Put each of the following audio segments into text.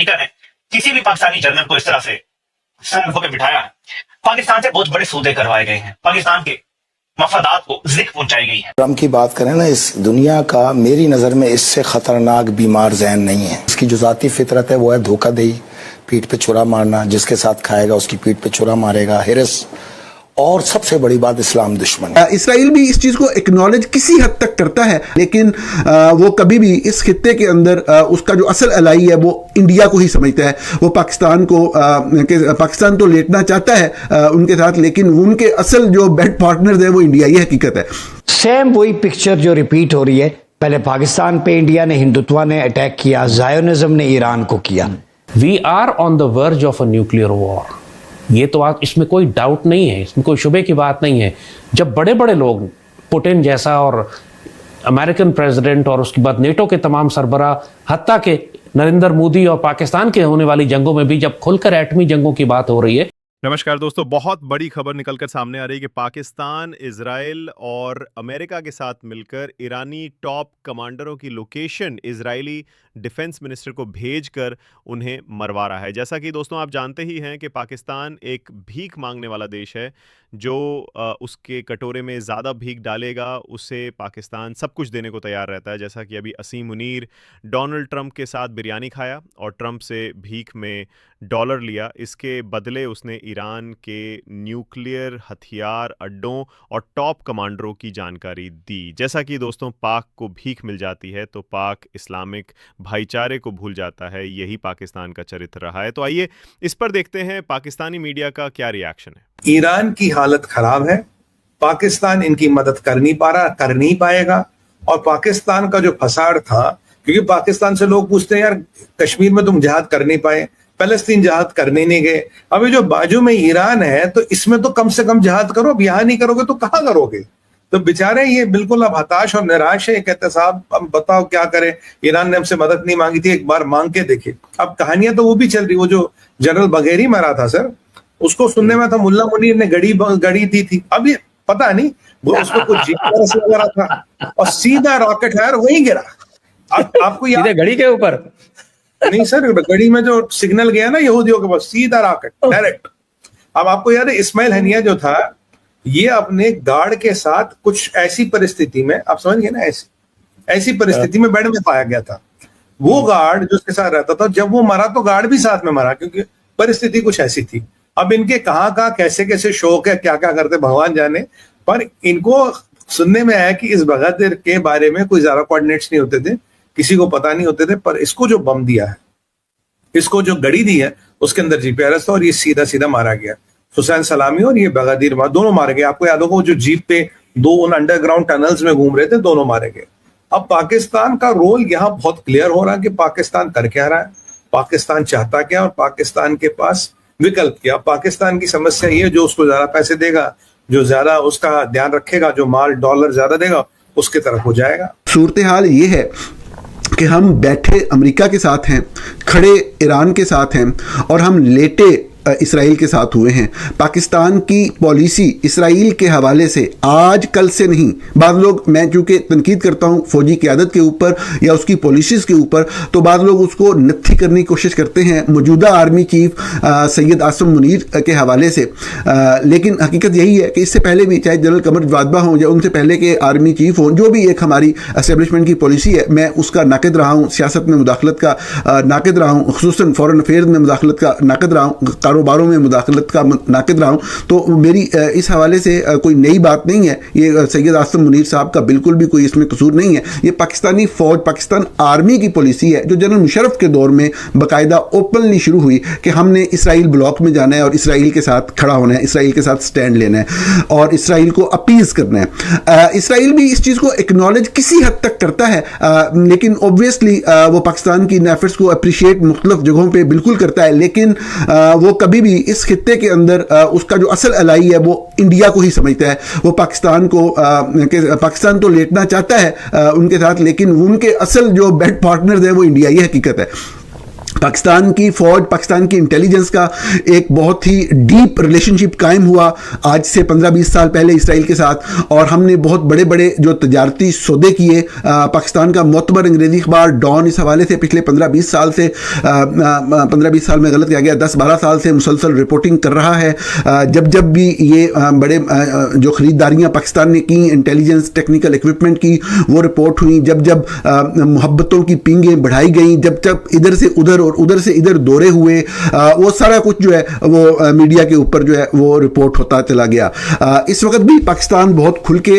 ने किसी भी पाकिस्तानी जनरल को इस तरह से सर होकर बिठाया है। पाकिस्तान से बहुत बड़े सौदे करवाए गए हैं, पाकिस्तान के मफादात को ज़िक पहुंचाई गई है। ट्रम्प की बात करें ना, इस दुनिया का मेरी नज़र में इससे खतरनाक बीमार ज़हन नहीं है। इसकी जो ज़ाती फितरत है वो है धोखाधड़ी, पीठ पे छुरा मारना, जिसके साथ खाएगा उसकी पीठ पे छुरा मारेगा, हिरस, और सबसे बड़ी बात इस्लाम दुश्मन है। इसराइल भी इस चीज़ को एक्नॉलेज किसी हद तक करता है, लेकिन वो कभी भी इस खित्ते के अंदर उसका जो असल अलाई है वो इंडिया को ही समझता है। वो पाकिस्तान को पाकिस्तान तो लेटना चाहता है उनके साथ, लेकिन उनके असल जो बेड पार्टनर्स हैं वो इंडिया, ये हकीकत है। सेम वही पिक्चर जो रिपीट हो रही है। पहले पाकिस्तान पे इंडिया ने, हिंदुत्व ने अटैक किया, ज़ायोनिज़्म ने ईरान को किया। We are on the verge of a nuclear war. ये तो आप, इसमें कोई डाउट नहीं है, इसमें कोई शुबे की बात नहीं है। जब बड़े बड़े लोग, पुतिन जैसा और अमेरिकन प्रेसिडेंट और उसके बाद नेटो के तमाम सरबरा, हत्ता के नरेंद्र मोदी और पाकिस्तान के होने वाली जंगों में भी जब खुलकर एटमी जंगों की बात हो रही है। नमस्कार दोस्तों, बहुत बड़ी खबर निकलकर सामने आ रही है कि पाकिस्तान, इजराइल और अमेरिका के साथ मिलकर ईरानी टॉप कमांडरों की लोकेशन इजरायली डिफेंस मिनिस्टर को भेजकर उन्हें मरवा रहा है। जैसा कि दोस्तों आप जानते ही हैं कि पाकिस्तान एक भीख मांगने वाला देश है। जो उसके कटोरे में ज़्यादा भीख डालेगा उसे पाकिस्तान सब कुछ देने को तैयार रहता है। जैसा कि अभी असीम मुनीर डोनाल्ड ट्रंप के साथ बिरयानी खाया और ट्रंप से भीख में डॉलर लिया, इसके बदले उसने ईरान के न्यूक्लियर हथियार अड्डों और टॉप कमांडरों की जानकारी दी। जैसा कि दोस्तों पाक को भीख मिल जाती है तो पाक इस्लामिक भाईचारे को भूल जाता है, यही पाकिस्तान का चरित्र रहा है। तो आइए इस पर देखते हैं पाकिस्तानी मीडिया का क्या रिएक्शन है। ईरान की हालत खराब है, पाकिस्तान इनकी मदद कर नहीं पा रहा, कर नहीं पाएगा। और पाकिस्तान का जो फसाड़ था, क्योंकि पाकिस्तान से लोग पूछते हैं यार कश्मीर में तुम जहाद कर नहीं पाए, फलस्तीन जहाद करने नहीं गए, अभी जो बाजू में ईरान है तो इसमें तो कम से कम जहाद करो, अब यहां नहीं करोगे तो कहां करोगे। तो बेचारे ये बिल्कुल अब हताश और निराश है, कहते साहब अब बताओ क्या करें, ईरान ने हमसे मदद नहीं मांगी थी, एक बार मांग के देखे। अब कहानियां तो वो भी चल रही, वो जो जनरल बघेरी मरा था सर, उसको सुनने में था मुल्ला मुनीर ने गड़ी दी थी। अब ये पता नहीं वो उसको कुछ जीपीएस लगा रहा था और सीधा रॉकेट फायर वहीं गिरा। अब आपको याद, घड़ी के ऊपर नहीं सर, गड़ी में जो सिग्नल गया ना यहूदियों के पास, सीधा रॉकेट डायरेक्ट। अब आपको याद है इस्माइल हनिया जो था, ये अपने गार्ड के साथ कुछ ऐसी परिस्थिति में, आप समझ गए ना, ऐसी परिस्थिति में बेड में पाया गया था। वो गार्ड जो उसके साथ रहता था, जब वो मरा तो गार्ड भी साथ में मरा, क्योंकि परिस्थिति कुछ ऐसी थी। अब इनके कहाँ कहाँ कैसे कैसे शौक है, क्या क्या करते भगवान जाने, पर इनको सुनने में आया कि इस बगदाद के बारे में कोई ज्यादा कोऑर्डिनेट्स नहीं होते थे, किसी को पता नहीं होते थे, पर इसको जो बम दिया है, इसको जो गड़ी दी है, उसके अंदर जीपीआरएस था और ये सीधा सीधा मारा गया। हुसैन सलामी और ये बगादीर दोनों मारे गए। आपको याद होगा जो जीप पे दो उन अंडरग्राउंड टनल्स में घूम रहे थे, दोनों मारे गए। अब पाकिस्तान का रोल यहाँ बहुत क्लियर हो रहा है कि पाकिस्तान कर क्या रहा है, पाकिस्तान चाहता क्या, और पाकिस्तान के पास विकल्प क्या। पाकिस्तान की समस्या ये, जो उसको ज्यादा पैसे देगा, जो ज्यादा उसका ध्यान रखेगा, जो माल डॉलर ज्यादा देगा, उसके तरफ हो जाएगा। सूरत हाल ये है कि हम बैठे अमेरिका के साथ हैं, खड़े ईरान के साथ हैं, और हम लेटे इसराइल के साथ हुए हैं। पाकिस्तान की पॉलिसी इसराइल के हवाले से आज कल से नहीं, बाद लोग, मैं चूँकि तनकीद करता हूँ फौजी क़यादत के ऊपर या उसकी पॉलिसीज़ के ऊपर, तो बाद लोग उसको नत्थी करने की कोशिश करते हैं मौजूदा आर्मी चीफ सैयद आसिम मुनीर के हवाले से। लेकिन हकीकत यही है कि इससे पहले भी, चाहे जनरल कमर जवादबा हों या उनसे पहले के आर्मी चीफ हों, जो भी एक हमारी एस्टेब्लिशमेंट की पॉलिसी है, मैं उसका नाक़िद रहा हूँ। सियासत में मुदाखलत का नाक़िद रहा हूँ, खुसूसन फॉरेन अफेयर्स में मुदाखलत का नाक़िद रहा हूँ, कारोबारों में मुदाखलत का नाक़िद रहा हूँ। तो मेरी इस हवाले से कोई नई बात नहीं है। ये सैयद आसिम मुनीर साहब का बिल्कुल भी कोई इसमें कसूर नहीं है। ये पाकिस्तानी फौज, पाकिस्तान आर्मी की पॉलिसी है, जो जनरल मुशर्रफ के दौर में बाकायदा ओपनली शुरू हुई कि हमने इसराइल ब्लॉक में जाना है और इसराइल के साथ खड़ा होना है, इसराइल के साथ स्टैंड लेना है और इसराइल को अपीज़ करना है। इसराइल भी इस चीज़ को एक्नॉलेज किसी हद तक करता है, लेकिन ऑब्वियसली वो पाकिस्तान की एफर्ट्स को अप्रिशिएट मुख्तलिफ जगहों पर बिल्कुल करता है, लेकिन वो कभी भी इस खित्ते के अंदर उसका जो असल अलाई है वो इंडिया को ही समझता है। वो पाकिस्तान को पाकिस्तान तो लेटना चाहता है उनके साथ, लेकिन उनके असल जो बेड पार्टनर्स हैं वो इंडिया, ये हकीकत है। पाकिस्तान की फौज, पाकिस्तान की इंटेलिजेंस का एक बहुत ही डीप रिलेशनशिप कायम हुआ आज से 15-20 साल पहले इसराइल के साथ, और हमने बहुत बड़े बड़े जो तजारती सौदे किए। पाकिस्तान का मोतबर अंग्रेजी अखबार डॉन इस हवाले से पिछले 15-20 साल से 15-20 साल में गलत किया गया, 10-12 साल से मुसलसल रिपोर्टिंग कर रहा है। जब जब भी ये बड़े जो ख़रीदारियाँ पाकिस्तान ने की, इंटेलिजेंस टेक्निकल इक्विपमेंट की, वो रिपोर्ट हुई। जब जब मोहब्बतों की पींगें बढ़ाई गई, जब जब इधर से उधर और उधर से इधर दौरे हुए, वो सारा कुछ जो है वो मीडिया के ऊपर जो है वो रिपोर्ट होता चला गया। इस वक्त भी पाकिस्तान बहुत खुल के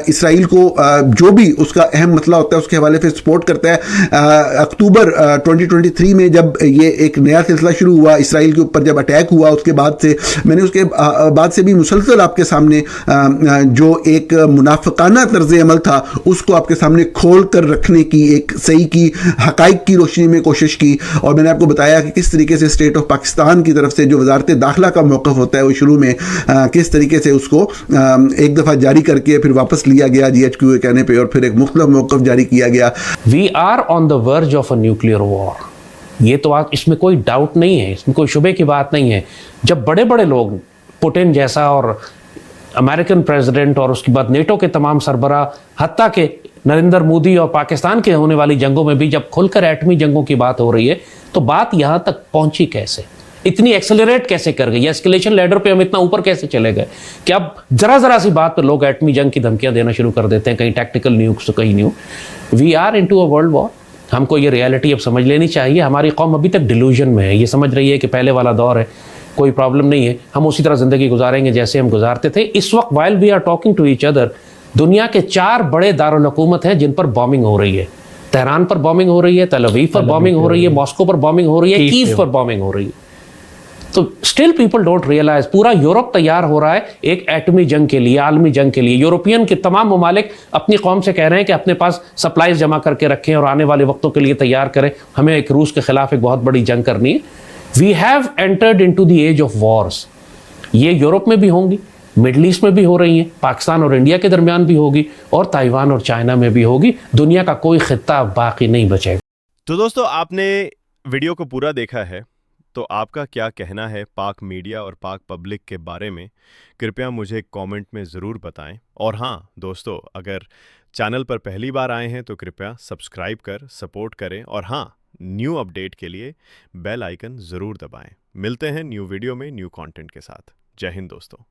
इसराइल को जो भी उसका अहम मसला होता है उसके हवाले से सपोर्ट करता है। अक्टूबर 2023 में जब ये एक नया सिलसिला शुरू हुआ, इसराइल के ऊपर जब अटैक हुआ, उसके बाद से मैंने उसके बाद से भी मुसलसल आपके सामने जो एक मुनाफिकाना तर्ज अमल था उसको आपके सामने खोल कर रखने की, एक सही की हकाइक की रोशनी में कोशिश की। और मैंने आपको बताया कि किस तरीके से स्टेट ऑफ पाकिस्तान की तरफ से जो वजारत दाखिला का मौक़िफ़ होता है वो शुरू में किस तरीके से उसको एक दफ़ा जारी करके फिर वापस लिया गया GHQ के कहने पे, और फिर एक मुख्तलिफ मौक़िफ़ जारी किया गया। We are on the verge of a nuclear war. ये तो बात, इसमें कोई डाउट नहीं है, इसमें कोई शुबे की बात नहीं है। जब बड़े बड़े लोग, पुतिन जैसा और अमेरिकन प्रेसिडेंट और उसके बाद नेटो के तमाम सरबरा, हत्ता के नरेंद्र मोदी और पाकिस्तान के होने वाली जंगों में भी जब खुलकर एटमी जंगों की बात हो रही है, तो बात यहाँ तक पहुंची कैसे, इतनी एक्सेलरेट कैसे कर गई, एस्केलेशन लैडर पे हम इतना ऊपर कैसे चले गए कि अब जरा जरा सी बात पर लोग एटमी जंग की धमकियां देना शुरू कर देते हैं, कहीं टैक्टिकल न्यूक्स तो कहीं न्यू। We are into a world war. हमको ये रियलिटी अब समझ लेनी चाहिए। हमारी कौम अभी तक डिल्यूजन में है, ये समझ रही है कि पहले वाला दौर है, कोई प्रॉब्लम नहीं है, हम उसी तरह जिंदगी गुजारेंगे जैसे हम गुजारते थे। इस वक्त while we are talking to each other, दुनिया के 4 बड़े दारुल हुकूमत हैं जिन पर बॉम्बिंग हो रही है। तेहरान पर बॉम्बिंग हो रही है, तेल अवीव पर बॉम्बिंग हो रही है, मॉस्को पर बॉम्बिंग हो रही है, कीव पर बॉम्बिंग हो रही है। तो स्टिल पीपल डोंट रियलाइज, पूरा यूरोप तैयार हो रहा है एक एटमी जंग के लिए, आलमी जंग के लिए। यूरोपियन के तमाम ममालिक अपनी कौम से कह रहे हैं कि अपने पास सप्लाईज जमा करके रखें और आने वाले वक्तों के लिए तैयार करें, हमें एक रूस के खिलाफ एक बहुत बड़ी जंग करनी है। We have entered into the age of wars. ये यूरोप में भी होंगी, मिडल ईस्ट में भी हो रही हैं, पाकिस्तान और इंडिया के दरमियान भी होगी, और ताइवान और चाइना में भी होगी। दुनिया का कोई खित्ता बाकी नहीं बचेगा। तो दोस्तों, आपने वीडियो को पूरा देखा है, तो आपका क्या कहना है पाक मीडिया और पाक पब्लिक के बारे में, कृपया मुझे कमेंट में ज़रूर बताएं। और हाँ दोस्तों, अगर चैनल पर पहली बार आए हैं तो कृपया सब्सक्राइब कर सपोर्ट करें, और हाँ, न्यू अपडेट के लिए बेल आइकन ज़रूर दबाएं। मिलते हैं न्यू वीडियो में न्यू कंटेंट के साथ। जय हिंद दोस्तों।